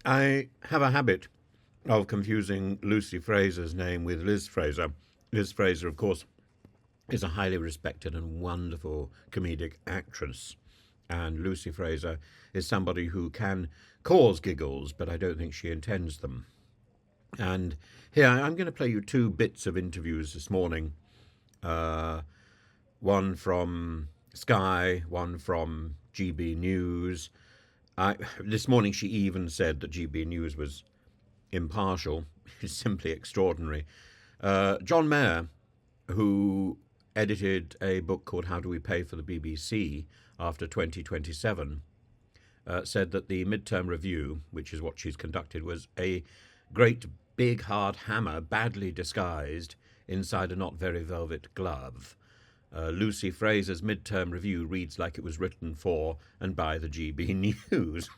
I have a habit of confusing Lucy Fraser's name with Liz Fraser. Liz Fraser, of course, is a highly respected and wonderful comedic actress. And Lucy Fraser is somebody who can cause giggles, but I don't think she intends them. And here, I'm going to play you two bits of interviews this morning. One from Sky, one from GB News. This morning she even said that GB News was impartial. It's simply extraordinary. John Mayer, who edited a book called How Do We Pay for the BBC after 2027, said that the midterm review, which is what she's conducted, was a great big hard hammer badly disguised inside a not very velvet glove. Lucy Fraser's midterm review reads like it was written for and by the GB News.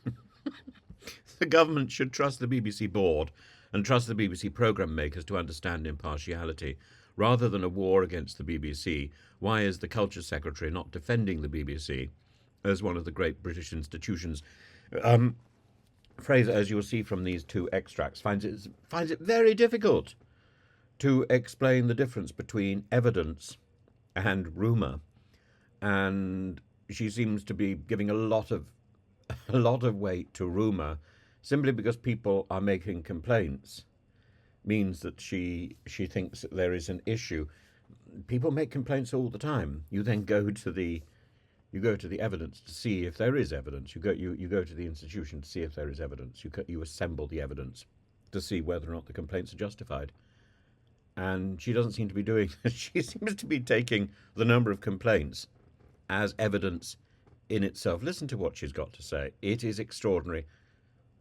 The government should trust the BBC board and trust the BBC programme makers to understand impartiality. Rather than a war against the BBC, why is the Culture Secretary not defending the BBC as one of the great British institutions? Fraser, as you'll see from these two extracts, finds it very difficult to explain the difference between evidence and rumour, and she seems to be giving a lot of weight to rumour simply because people are making complaints. Means that she thinks that there is an issue. People make complaints all the time. You then go to the evidence to see if there is evidence. You go to the institution to see if there is evidence. You assemble the evidence to see whether or not the complaints are justified. And she doesn't seem to be doing that. She seems to be taking the number of complaints as evidence in itself. Listen to what she's got to say. It is extraordinary.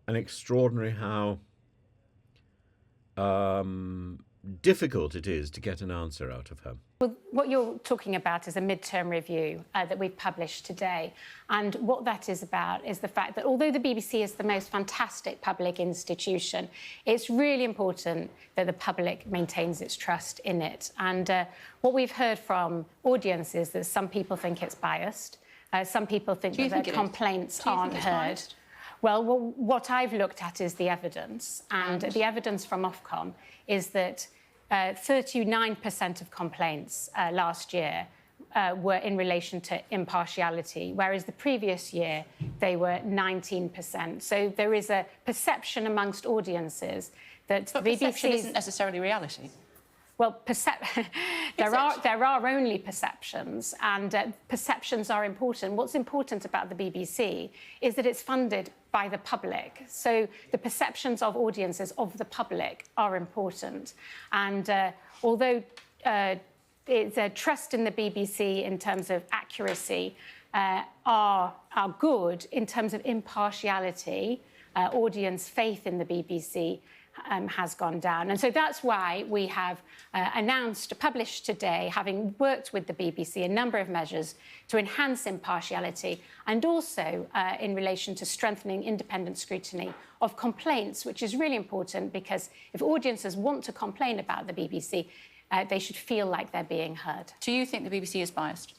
And extraordinary how difficult it is to get an answer out of her. Well, what you're talking about is a midterm review that we've published today. And what that is about is the fact that although the BBC is the most fantastic public institution, it's really important that the public maintains its trust in it. And what we've heard from audiences is that some people think it's biased. Some people think that their complaints aren't heard. Well, what I've looked at is the evidence. And the evidence from Ofcom is that 39% of complaints last year were in relation to impartiality, whereas the previous year they were 19%. So there is a perception amongst audiences that but the BBC perception isn't necessarily reality. Well, there are only perceptions, and perceptions are important. What's important about the BBC is that it's funded by the public. So the perceptions of audiences, of the public, are important. And although it's a trust in the BBC in terms of accuracy are good, in terms of impartiality, audience faith in the BBC has gone down. And so that's why we have published today, having worked with the BBC, a number of measures to enhance impartiality and also in relation to strengthening independent scrutiny of complaints, which is really important because if audiences want to complain about the BBC, they should feel like they're being heard. Do you think the BBC is biased?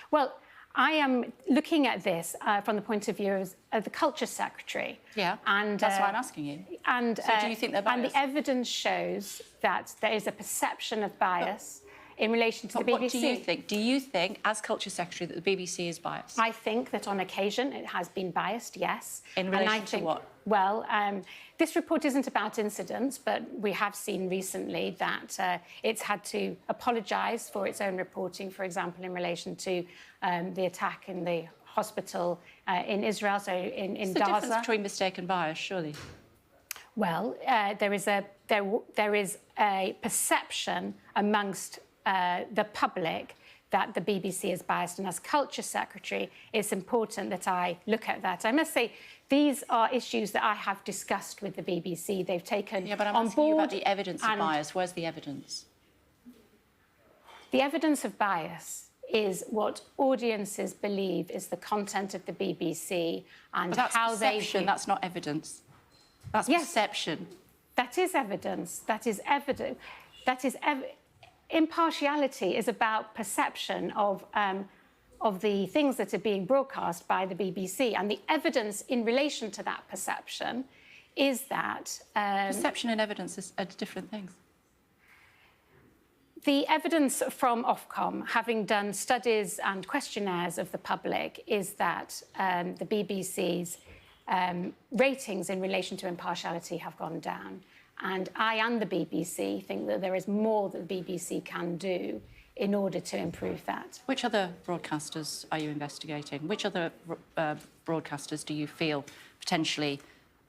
Well, I am looking at this from the point of view of the Culture Secretary. Yeah, and that's why I'm asking you. And, so do you think they're biased? And the evidence shows that there is a perception of bias in relation to the BBC. What do you think? Do you think, as Culture Secretary, that the BBC is biased? I think that on occasion it has been biased, yes. In relation to what? Well, this report isn't about incidents, but we have seen recently that it's had to apologise for its own reporting, for example, in relation to the attack in the hospital in Israel, so in Gaza. What's the difference between mistake and bias, surely? Well, there is a perception amongst the public that the BBC is biased, and as Culture Secretary, it's important that I look at that. I must say, these are issues that I have discussed with the BBC. They've taken on board. Yeah, but I'm asking you about the evidence of bias. Where's the evidence? The evidence of bias is what audiences believe is the content of the BBC and how they... perception, that's not evidence. That's perception. That is evidence. That is evidence. Impartiality is about perception of the things that are being broadcast by the BBC, and the evidence in relation to that perception is that Perception and evidence are different things. the evidence from Ofcom, having done studies and questionnaires of the public, is that the BBC's ratings in relation to impartiality have gone down. And I and the BBC think that there is more that the BBC can do in order to improve that. Which other broadcasters are you investigating? Which other broadcasters do you feel potentially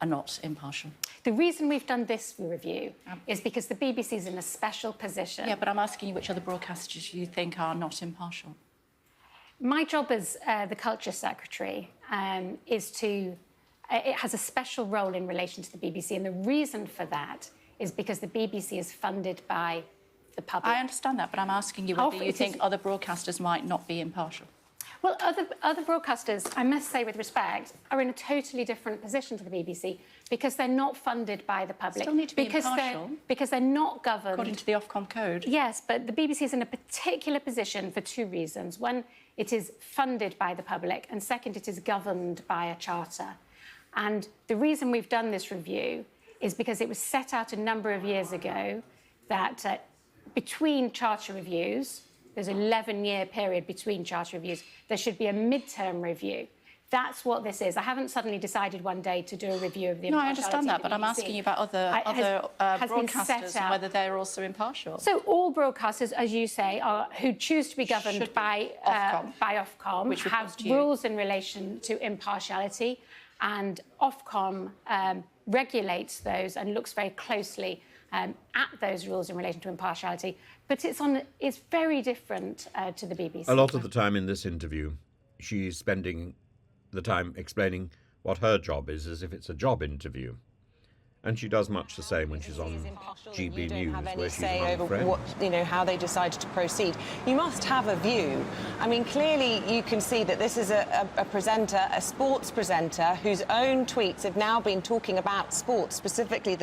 are not impartial? The reason we've done this review is because the BBC is in a special position. Yeah, but I'm asking you which other broadcasters you think are not impartial. My job as the Culture Secretary is to... it has a special role in relation to the BBC, and the reason for that is because the BBC is funded by the public. I understand that, but I'm asking you whether you think other broadcasters might not be impartial. Well, other broadcasters, I must say with respect, are in a totally different position to the BBC because they're not funded by the public. Still need to be impartial. Because they're not governed... According to the Ofcom code. Yes, but the BBC is in a particular position for two reasons. One, it is funded by the public, and second, it is governed by a charter. And the reason we've done this review is because it was set out a number of years ago that between charter reviews, there's an 11-year period between charter reviews, there should be a mid-term review. That's what this is. I haven't suddenly decided one day to do a review of the impartiality. No, I understand that, but I'm asking you about other broadcasters and whether they're also impartial. So all broadcasters, as you say, who choose to be governed by Ofcom, which have rules in relation to impartiality, and Ofcom regulates those and looks very closely at those rules in relation to impartiality. But it's very different to the BBC. A lot of the time in this interview, she's spending the time explaining what her job is as if it's a job interview. And she does much the same when she's on GB News, where she's an old friend. What, how they decided to proceed. You must have a view. I mean, clearly you can see that this is a presenter, a sports presenter, whose own tweets have now been talking about sports, specifically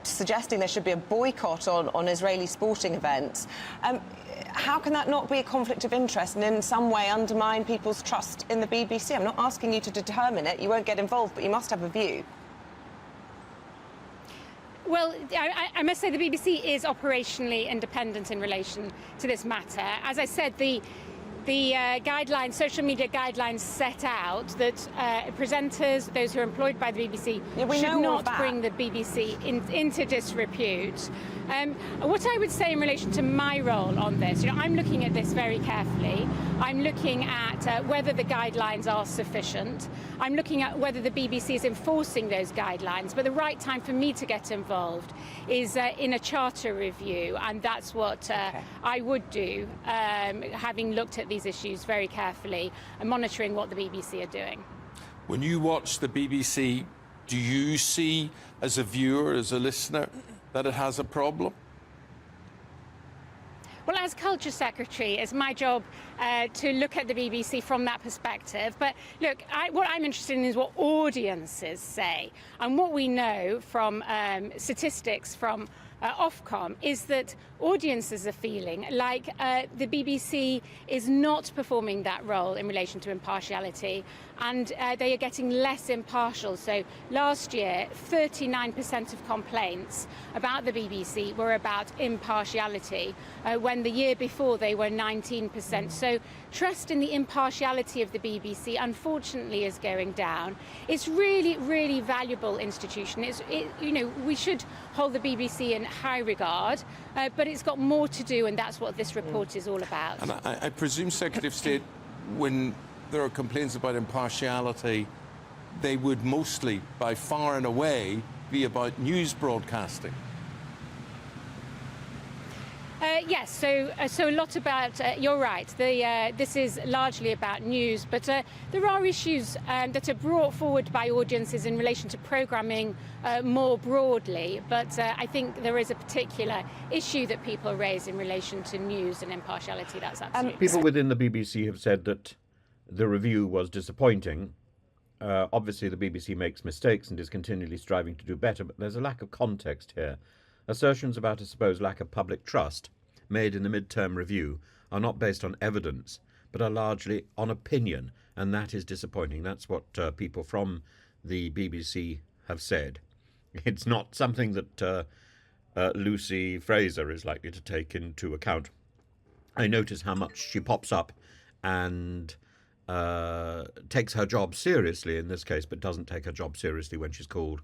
suggesting there should be a boycott on Israeli sporting events. How can that not be a conflict of interest and in some way undermine people's trust in the BBC? I'm not asking you to determine it. You won't get involved, but you must have a view. Well, I must say the BBC is operationally independent in relation to this matter. As I said, the guidelines, social media guidelines set out that presenters, those who are employed by the BBC, should not bring the BBC into disrepute. What I would say in relation to my role on this, I'm looking at this very carefully. I'm looking at whether the guidelines are sufficient. I'm looking at whether the BBC is enforcing those guidelines. But the right time for me to get involved is in a charter review, and that's what I would do, having looked at these issues very carefully and monitoring what the BBC are doing. When you watch the BBC, do you see, as a viewer, as a listener, that it has a problem? Well, as Culture Secretary, it's my job to look at the BBC from that perspective. But look, what I'm interested in is what audiences say. And what we know from statistics from Ofcom is that audiences are feeling like the BBC is not performing that role in relation to impartiality, and they are getting less impartial. So last year, 39% of complaints about the BBC were about impartiality, when the year before they were 19%. So trust in the impartiality of the BBC, unfortunately, is going down. It's really, really valuable institution. We should hold the BBC in high regard, but it's got more to do, and that's what this report is all about. And I presume, Secretary of State, when there are complaints about impartiality, they would mostly, by far and away, be about news broadcasting. Yes, so a lot about, you're right, this is largely about news, but there are issues that are brought forward by audiences in relation to programming more broadly, but I think there is a particular issue that people raise in relation to news and impartiality. That's absolutely People within the BBC have said that the review was disappointing. Obviously, the BBC makes mistakes and is continually striving to do better, but there's a lack of context here. Assertions about a supposed lack of public trust made in the mid-term review are not based on evidence, but are largely on opinion, and that is disappointing. That's what people from the BBC have said. It's not something that Lucy Fraser is likely to take into account. I notice how much she pops up and takes her job seriously in this case, but doesn't take her job seriously when she's called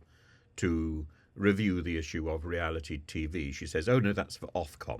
to review the issue of reality TV. She says, "Oh no, that's for Ofcom."